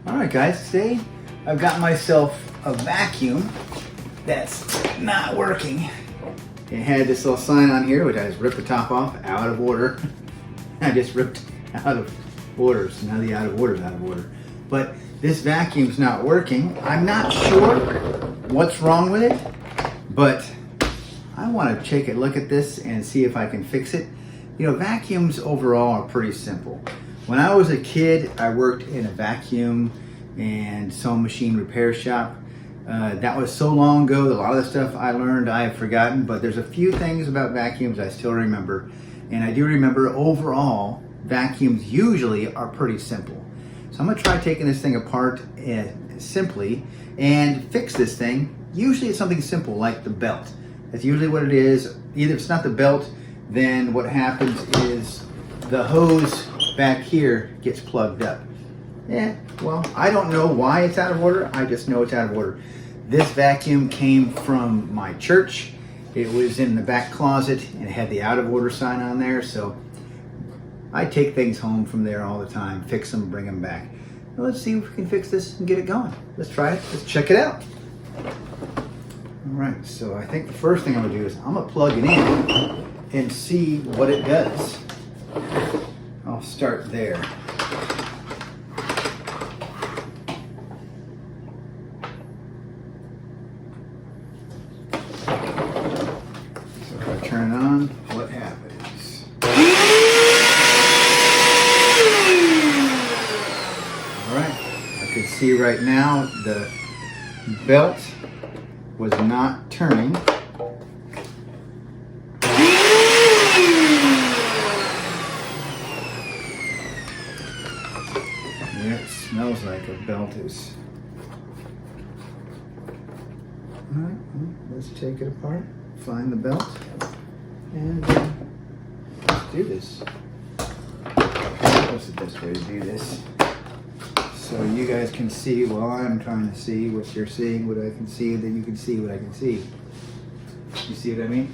Alright guys, today I've got myself a vacuum that's not working. It had this little sign on here, which I just ripped the top off, out of order. I just ripped out of order, so now the out of order is out of order. But this vacuum's not working. I'm not sure what's wrong with it, but I want to take a look at this and see if I can fix it. You know, vacuums overall are pretty simple. When I was a kid, I worked in a vacuum and sewing machine repair shop. That was so long ago, a lot of the stuff I learned I have forgotten, but there's a few things about vacuums I still remember. And I do remember overall, vacuums usually are pretty simple. So I'm gonna try taking this thing apart simply and fix this thing. Usually it's something simple like the belt. That's usually what it is. Either if it's not the belt, then what happens is the hose back here gets plugged up. Yeah, well, I don't know why it's out of order. I just know it's out of order. This vacuum came from my church. It was in the back closet and it had the out of order sign on there. So I take things home from there all the time, fix them, bring them back. Well, let's see if we can fix this and get it going. Let's try it. Let's check it out. All right, so I think the first thing I'm gonna do is I'm gonna plug it in and see what it does. I'll start there. So if I turn it on, what happens? All right, I can see right now the belt was not turning. Yeah, it smells like a belt is. All right, well, let's take it apart, find the belt, and let's do this. What's the best way to do this? So you guys can see while I'm trying to see what you're seeing, what I can see, then you can see what I can see. You see what I mean?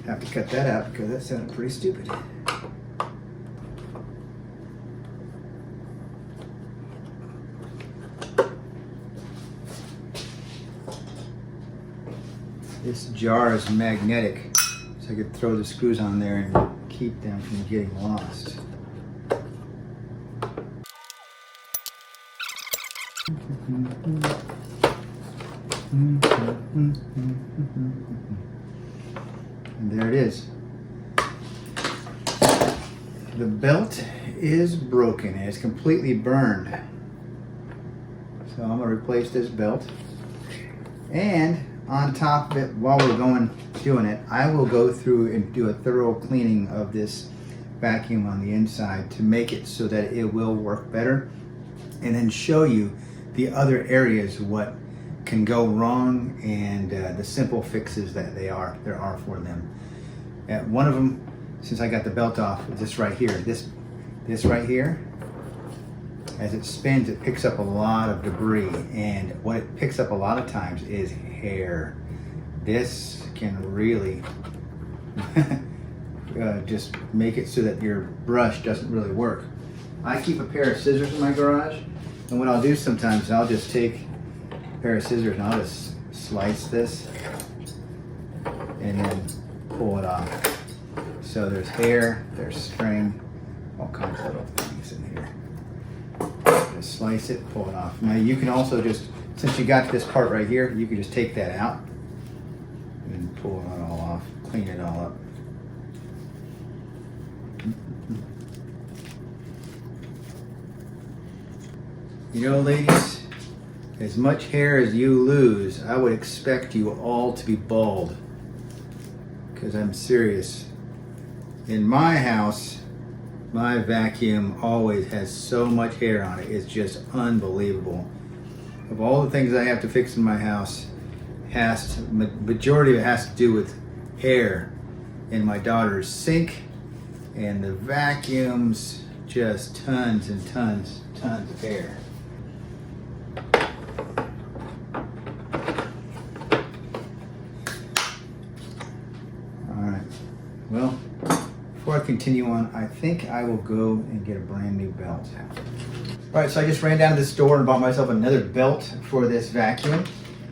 Have to cut that out because that sounded pretty stupid. This jar is magnetic, so I could throw the screws on there and keep them from getting lost. And there it is. The belt is broken. It's completely burned. So I'm going to replace this belt. And on top of it, while we're doing it, I will go through and do a thorough cleaning of this vacuum on the inside to make it so that it will work better, and then show you the other areas what can go wrong and the simple fixes that there are for them. One of them, since I got the belt off, is this right here. This right here, as it spins, it picks up a lot of debris, and what it picks up a lot of times is hair. This can really just make it so that your brush doesn't really work. I keep a pair of scissors in my garage, and what I'll do sometimes is I'll just take a pair of scissors and I'll just slice this and then pull it off. So there's hair, there's string, all kinds of little things in here. Just slice it, pull it off. Now you can also just, since you got this part right here, you can just take that out and pull it all off, clean it all up. You know, ladies, as much hair as you lose, I would expect you all to be bald. Because I'm serious. In my house, my vacuum always has so much hair on it. It's just unbelievable. Of all the things I have to fix in my house, majority of it has to do with hair in my daughter's sink, and the vacuums, just tons and tons of hair. All right, well, before I continue on, I think I will go and get a brand new belt. All right, so I just ran down to the store and bought myself another belt for this vacuum.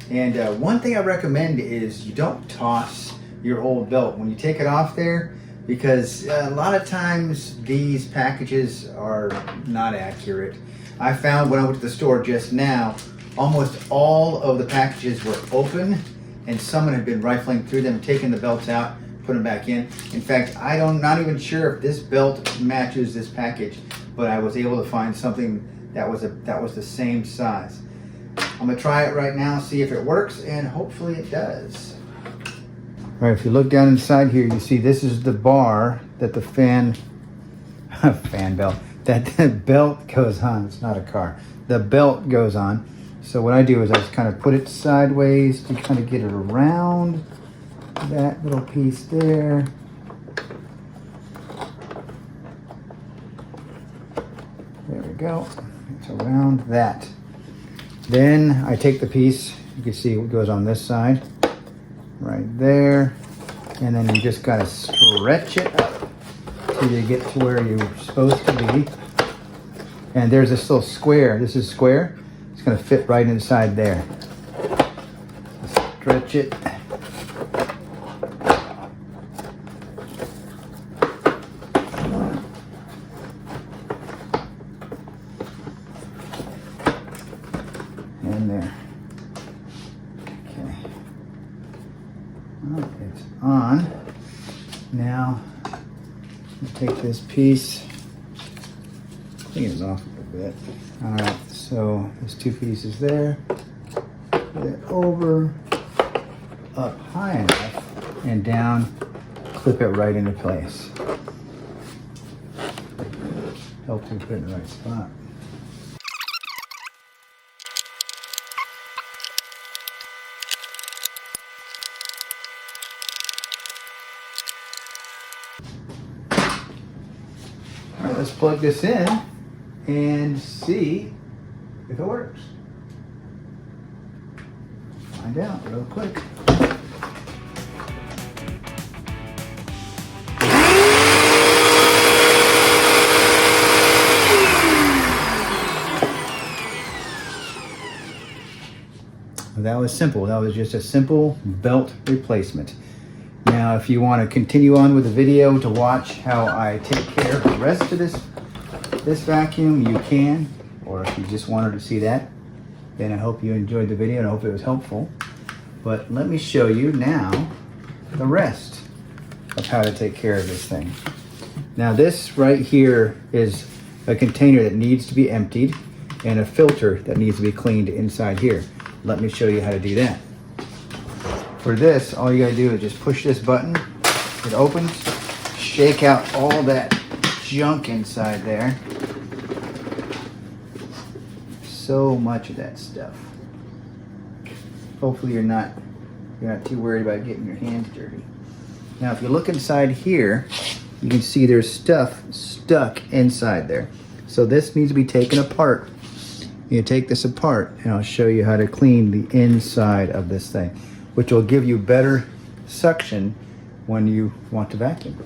And one thing I recommend is you don't toss your old belt when you take it off there, because a lot of times these packages are not accurate. I found when I went to the store just now, almost all of the packages were open and someone had been rifling through them, taking the belts out, put them back in. In fact, not even sure if this belt matches this package, but I was able to find something that was the same size. I'm gonna try it right now, see if it works, and hopefully it does. All right, if you look down inside here, you see this is the bar that the fan belt, that the belt goes on. It's not a car. The belt goes on. So what I do is I just kind of put it sideways to kind of get it around that little piece there. There we go. It's around that. Then I take the piece, you can see what goes on this side, right there, and then you just gotta stretch it up till you get to where you're supposed to be. And there's this little square, this is square, it's gonna fit right inside there. Stretch it. In there. Okay. Well, it's on. Now, take this piece. I think it's off a bit. All right, so there's two pieces there. Put it over, up high enough, and down. Clip it right into place. Helps you put it in the right spot. All right, let's plug this in and see if it works. Find out real quick. That was simple. That was just a simple belt replacement. Now, if you want to continue on with the video to watch how I take care of the rest of this vacuum, you can. Or if you just wanted to see that, then I hope you enjoyed the video and I hope it was helpful. But let me show you now the rest of how to take care of this thing. Now, this right here is a container that needs to be emptied and a filter that needs to be cleaned inside here. Let me show you how to do that. For this, all you gotta do is just push this button, it opens, shake out all that junk inside there. So much of that stuff. Hopefully you're not too worried about getting your hands dirty. Now if you look inside here, you can see there's stuff stuck inside there. So this needs to be taken apart. You take this apart and I'll show you how to clean the inside of this thing, which will give you better suction when you want to vacuum.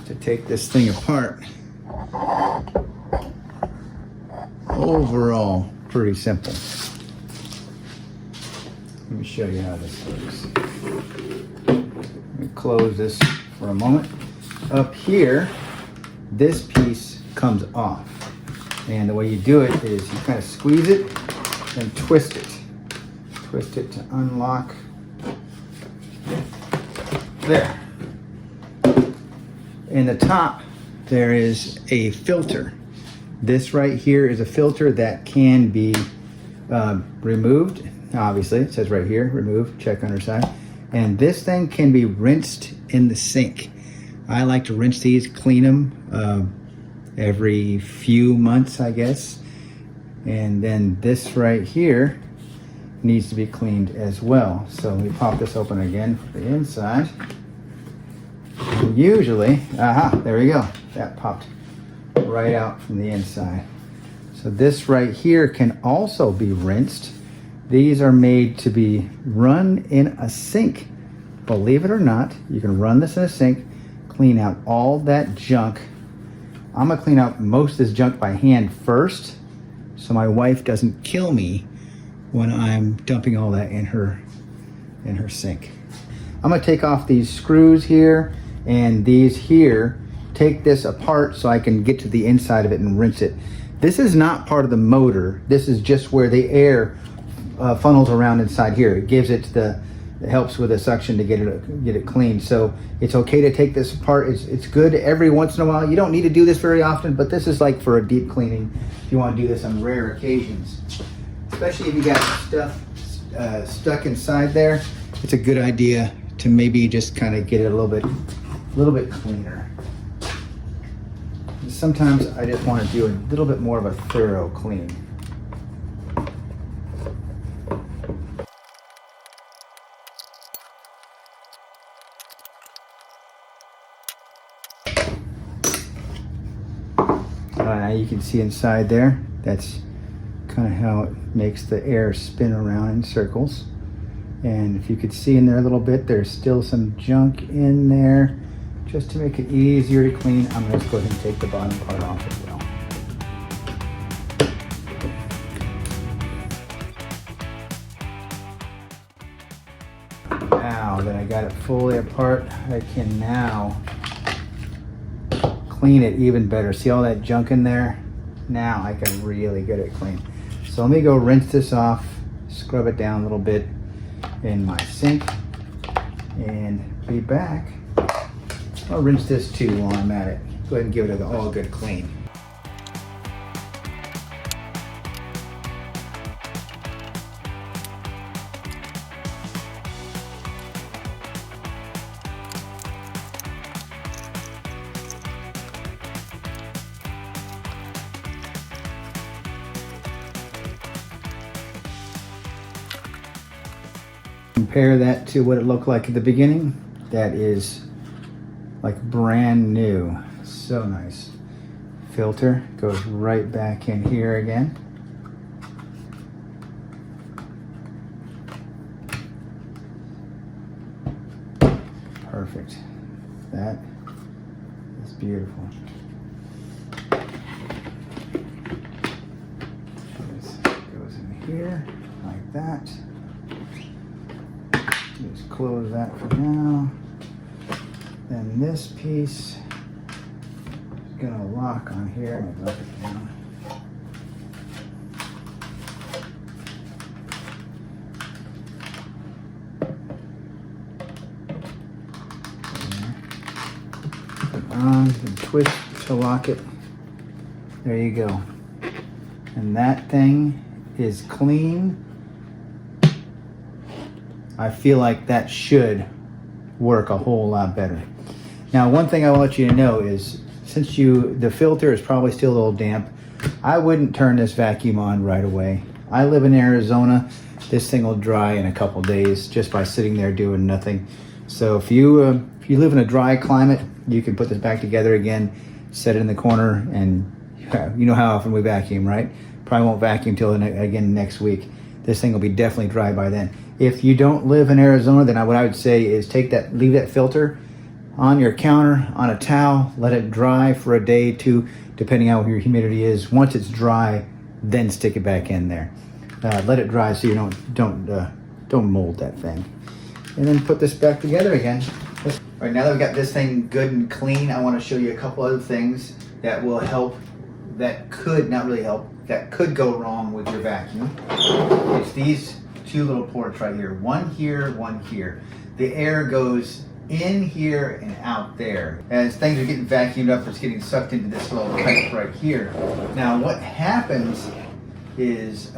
To take this thing apart, overall, pretty simple. Let me show you how this works. Let me close this for a moment. Up here, this piece comes off. And the way you do it is you kind of squeeze it and twist it. Twist it to unlock. There. In the top, there is a filter. This right here is a filter that can be removed. Obviously, it says right here, remove, check underside. And this thing can be rinsed in the sink. I like to rinse these, clean them every few months, I guess. And then this right here needs to be cleaned as well. So we pop this open again for the inside. And usually, there we go. That popped right out from the inside. So this right here can also be rinsed. These are made to be run in a sink. Believe it or not, you can run this in a sink, clean out all that junk. I'm gonna clean out most of this junk by hand first, so my wife doesn't kill me when I'm dumping all that in her sink. I'm gonna take off these screws here and these here, take this apart so I can get to the inside of it and rinse it. This is not part of the motor. This is just where the air funnels around inside here. It gives it it helps with the suction to get it clean. So it's okay to take this apart. It's good every once in a while. You don't need to do this very often, but this is like for a deep cleaning. If you want to do this on rare occasions, especially if you got stuff stuck inside there, it's a good idea to maybe just kind of get it a little bit cleaner. Sometimes I just want to do a little bit more of a thorough clean. Now you can see inside there, that's kind of how it makes the air spin around in circles. And if you could see in there a little bit, there's still some junk in there. Just to make it easier to clean, I'm going to go ahead and take the bottom part off as well. Now that I got it fully apart, I can now clean it even better. See all that junk in there? Now I can really get it clean. So let me go rinse this off, scrub it down a little bit in my sink, and be back. I'll rinse this too while I'm at it. Go ahead and give it all a good clean. Compare that to what it looked like at the beginning. That is like brand new. So nice. Filter goes right back in here again. Perfect. That is beautiful. This goes in here like that. Just close that for now. Then this piece is gonna lock on here and lock it down. On and twist to lock it. There you go. And that thing is clean. I feel like that should work a whole lot better. Now, one thing I want you to know is, since the filter is probably still a little damp, I wouldn't turn this vacuum on right away. I live in Arizona. This thing will dry in a couple days just by sitting there doing nothing. So if you live in a dry climate, you can put this back together again, set it in the corner, and you know how often we vacuum, right? Probably won't vacuum till again next week. This thing will be definitely dry by then. If you don't live in Arizona, then what I would say is leave that filter on your counter on a towel, let it dry for a day, 2, depending on what your humidity is. Once it's dry, then stick it back in there. Let it dry so you don't mold that thing. And then put this back together again. All right, now that we've got this thing good and clean, I want to show you a couple other things that will help, that could, not really help, that could go wrong with your vacuum. It's these two little ports right here. One here, one here. The air goes in here and out there. As things are getting vacuumed up, it's getting sucked into this little pipe right here. Now what happens is,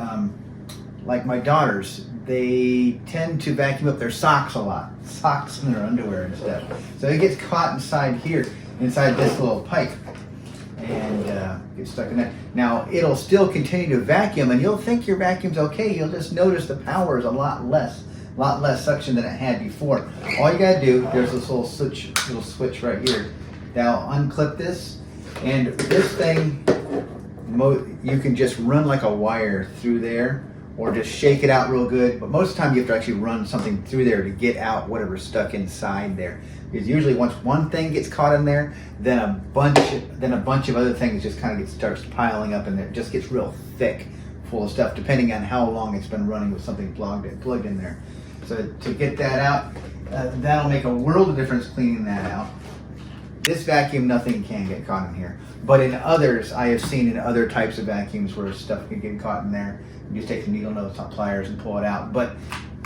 like my daughters, they tend to vacuum up their socks a lot. Socks and their underwear and stuff. So it gets caught inside here, inside this little pipe, and gets stuck in there. Now it'll still continue to vacuum, and you'll think your vacuum's okay. You'll just notice the power is a lot less suction than it had before. All you gotta do, there's this little switch right here. Now unclip this, and this thing, you can just run like a wire through there, or just shake it out real good. But most of the time you have to actually run something through there to get out whatever's stuck inside there. Because usually once one thing gets caught in there, then a bunch of other things just kind of starts piling up in there. It just gets real thick, full of stuff, depending on how long it's been running with something plugged in there. So to get that out, that'll make a world of difference cleaning that out. This vacuum, nothing can get caught in here. But in others, I have seen in other types of vacuums where stuff can get caught in there. You just take the needle nose pliers and pull it out. But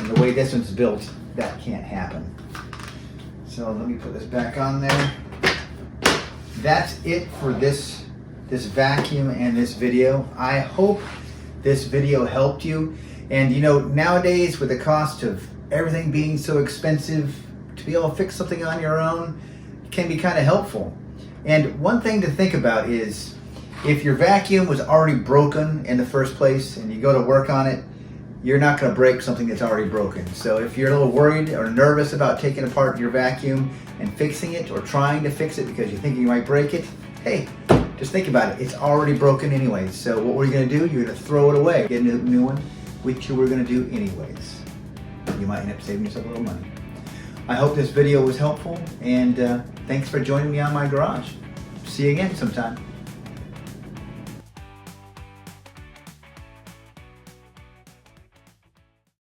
in the way this one's built, that can't happen. So let me put this back on there. That's it for this vacuum and this video. I hope this video helped you. And you know, nowadays with the cost of everything being so expensive, to be able to fix something on your own can be kind of helpful. And one thing to think about is if your vacuum was already broken in the first place and you go to work on it, you're not going to break something that's already broken. So if you're a little worried or nervous about taking apart your vacuum and fixing it or trying to fix it because you think you might break it, hey, just think about it. It's already broken anyways. So what we're going to do, you're going to throw it away. Get a new one, which you were going to do anyways. You might end up saving yourself a little money. I hope this video was helpful, and thanks for joining me on my garage. See you again sometime.